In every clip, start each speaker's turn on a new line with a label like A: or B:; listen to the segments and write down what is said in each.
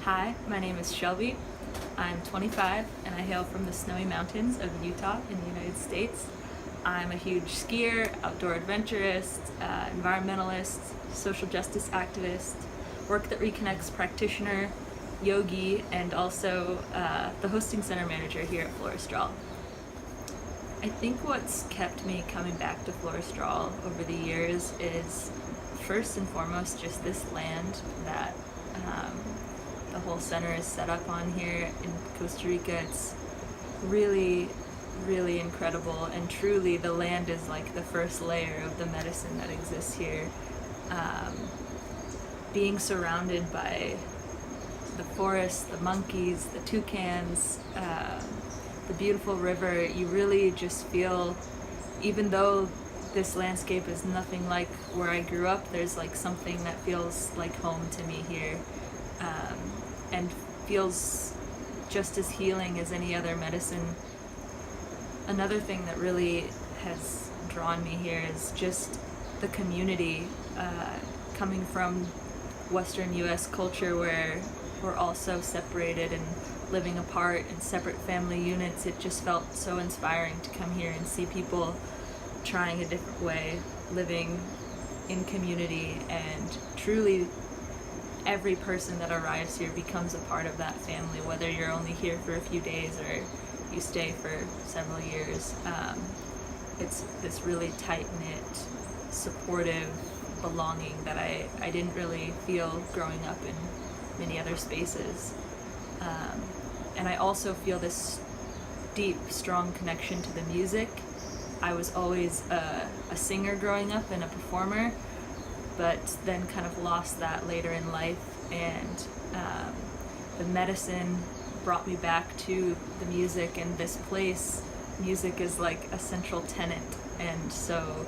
A: Hi, my name is Shelby. I'm 25 and I hail from the snowy mountains of Utah in the United States. I'm a huge skier, outdoor adventurist, environmentalist, social justice activist, work that reconnects practitioner, yogi, and also the hosting center manager here at Florestral. I think what's kept me coming back to Florestral over the years is first and foremost just this land that the whole center is set up on here in Costa Rica. It's really, really incredible, and truly the land is like the first layer of the medicine that exists here. Being surrounded by the forest, the monkeys, the toucans, the beautiful river, you really just feel, even though this landscape is nothing like where I grew up, there's like something that feels like home to me here, and feels just as healing as any other medicine. Another thing that really has drawn me here is just the community, coming from Western US culture where we're all so separated and living apart in separate family units. It just felt so inspiring to come here and see people trying a different way, living in community, and truly every person that arrives here becomes a part of that family, whether you're only here for a few days or you stay for several years. It's this really tight-knit, supportive belonging that I didn't really feel growing up in many other spaces. And I also feel this deep, strong connection to the music. I was always a singer growing up and a performer, but then kind of lost that later in life, and the medicine brought me back to the music, and this place, music is like a central tenet, and so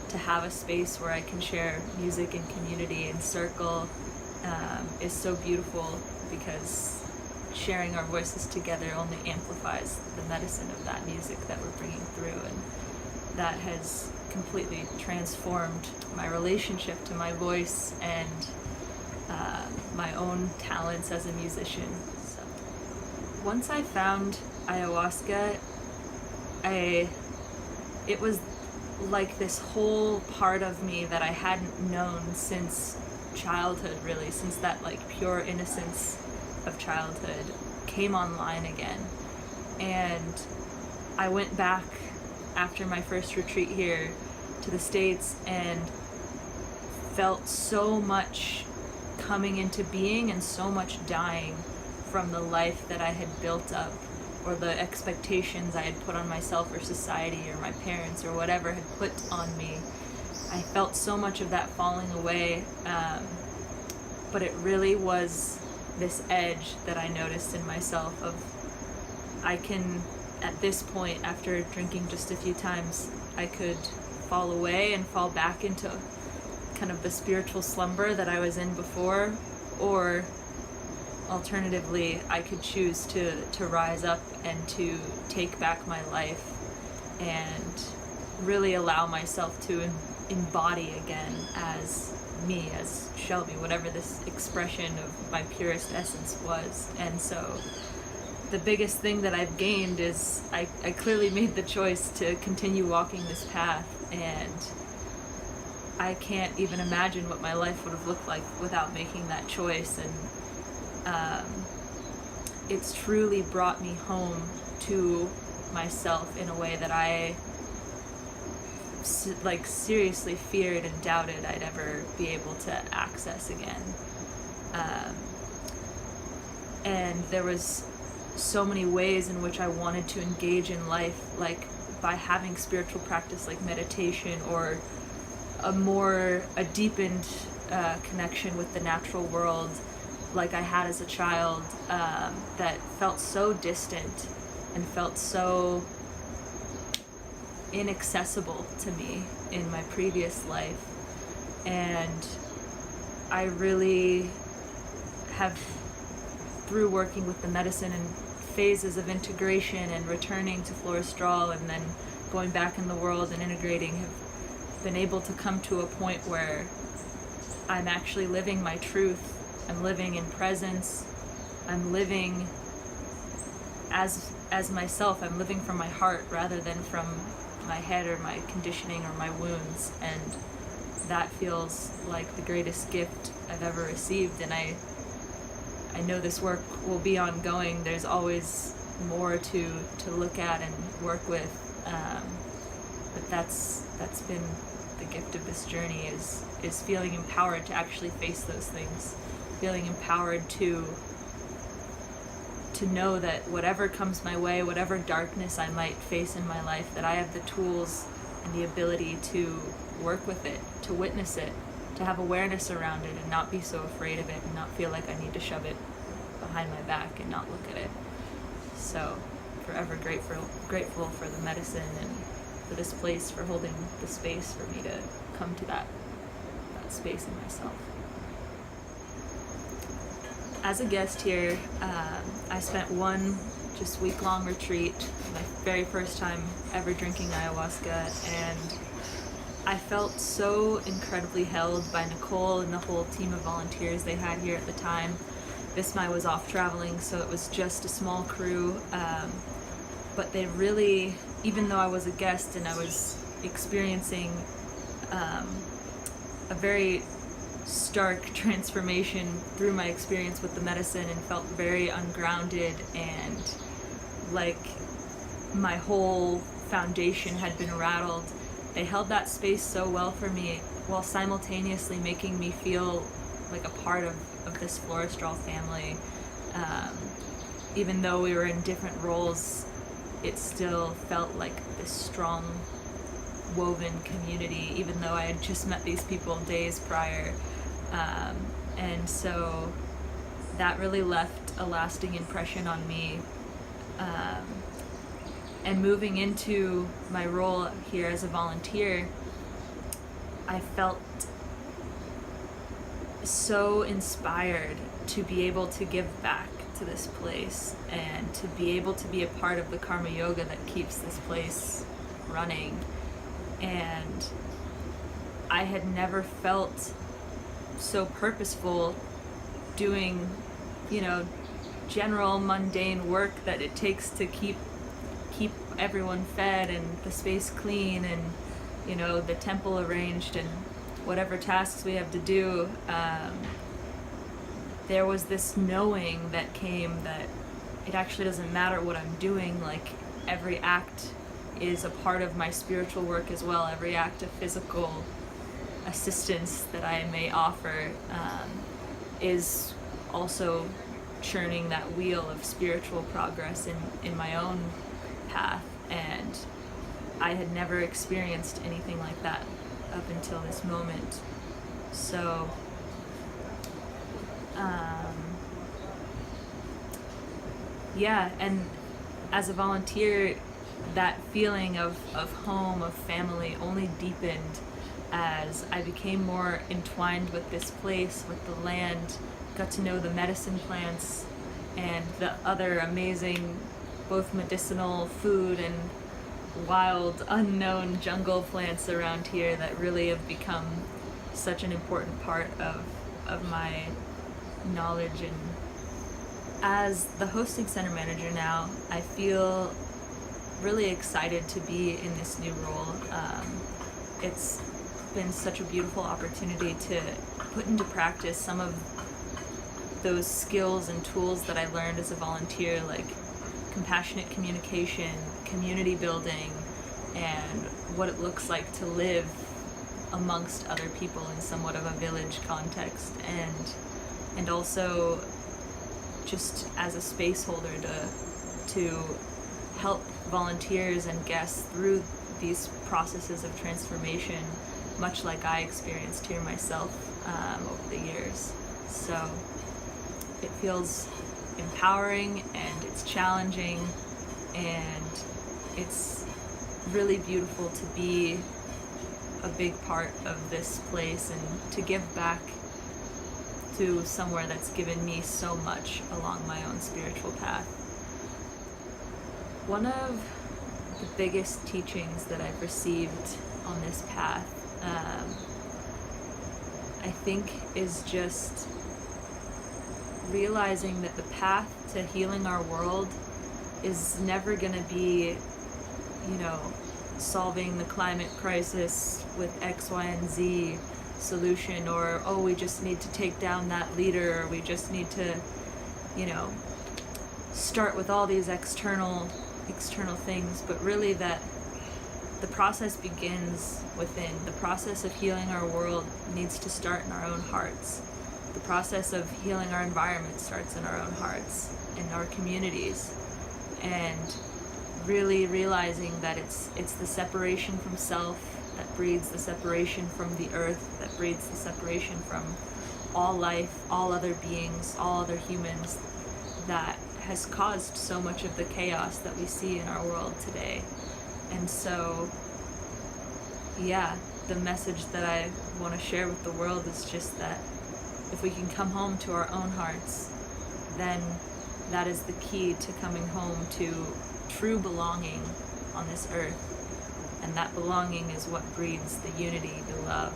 A: to have a space where I can share music and community and circle is so beautiful, because sharing our voices together only amplifies the medicine of that music that we're bringing through, and that has completely transformed my relationship to my voice and my own talents as a musician. So once I found ayahuasca, it was like this whole part of me that I hadn't known since childhood, really, since that like pure innocence of childhood came online again. And I went back after my first retreat here to the States and felt so much coming into being and so much dying from the life that I had built up, or the expectations I had put on myself or society or my parents or whatever had put on me. I felt so much of that falling away, but it really was this edge that I noticed in myself of, I can, at this point, after drinking just a few times, I could fall away and fall back into kind of the spiritual slumber that I was in before, or alternatively, I could choose to rise up and to take back my life and really allow myself to embody again as me, as Shelby, whatever this expression of my purest essence was. And so the biggest thing that I've gained is I clearly made the choice to continue walking this path, and I can't even imagine what my life would have looked like without making that choice. And it's truly brought me home to myself in a way that I like seriously feared and doubted I'd ever be able to access again. And there was so many ways in which I wanted to engage in life, like by having spiritual practice like meditation, or a deepened connection with the natural world like I had as a child, that felt so distant and felt so inaccessible to me in my previous life. And I really have, through working with the medicine and phases of integration and returning to Florestral and then going back in the world and integrating, have been able to come to a point where I'm actually living my truth. I'm living in presence. I'm living as myself. I'm living from my heart rather than from my head or my conditioning or my wounds, and that feels like the greatest gift I've ever received. And I know this work will be ongoing. There's always more to look at and work with, but that's been the gift of this journey, is feeling empowered to actually face those things, feeling empowered to know that whatever comes my way, whatever darkness I might face in my life, that I have the tools and the ability to work with it, to witness it, to have awareness around it and not be so afraid of it and not feel like I need to shove it behind my back and not look at it. So forever grateful for the medicine and for this place, for holding the space for me to come to that space in myself. As a guest here, I spent one just week-long retreat, my very first time ever drinking ayahuasca, and I felt so incredibly held by Nicole and the whole team of volunteers they had here at the time. Vismai was off traveling, so it was just a small crew, but they really, even though I was a guest and I was experiencing a very stark transformation through my experience with the medicine, and felt very ungrounded and like my whole foundation had been rattled. They held that space so well for me, while simultaneously making me feel like a part of this Florestral family. Even though we were in different roles, it still felt like this strong woven community, even though I had just met these people days prior. And so that really left a lasting impression on me. And moving into my role here as a volunteer, I felt so inspired to be able to give back to this place and to be able to be a part of the karma yoga that keeps this place running. And I had never felt so purposeful doing, general mundane work that it takes to keep everyone fed and the space clean and, the temple arranged and whatever tasks we have to do. There was this knowing that came that it actually doesn't matter what I'm doing. Like, every act is a part of my spiritual work as well. Every act of physical assistance that I may offer is also churning that wheel of spiritual progress in my own path. And I had never experienced anything like that up until this moment. So and as a volunteer, that feeling of home, of family, only deepened as I became more entwined with this place, with the land, got to know the medicine plants and the other amazing, both medicinal food and wild, unknown jungle plants around here that really have become such an important part of my knowledge. And as the hosting center manager now, I feel really excited to be in this new role. It's been such a beautiful opportunity to put into practice some of those skills and tools that I learned as a volunteer, like compassionate communication, community building, and what it looks like to live amongst other people in somewhat of a village context, and also just as a space holder to help volunteers and guests through these processes of transformation, much like I experienced here myself over the years. So it feels empowering and it's challenging, and it's really beautiful to be a big part of this place and to give back to somewhere that's given me so much along my own spiritual path. One of the biggest teachings that I've received on this path, I think, is just realizing that the path to healing our world is never going to be, you know, solving the climate crisis with X, Y, and Z solution, or, oh, we just need to take down that leader, or we just need to, you know, start with all these external things, but really that the process begins within. The process of healing our world needs to start in our own hearts. The process of healing our environment starts in our own hearts, in our communities, and really realizing that it's the separation from self that breeds the separation from the earth, that breeds the separation from all life, all other beings, all other humans, that has caused so much of the chaos that we see in our world today. And so, yeah, the message that I want to share with the world is just that if we can come home to our own hearts, then that is the key to coming home to true belonging on this earth. And that belonging is what breeds the unity, the love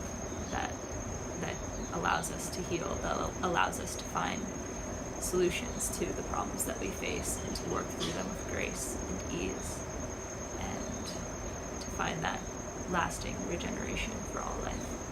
A: that allows us to heal, that allows us to find solutions to the problems that we face and to work through them with grace and ease, and to find that lasting regeneration for all life.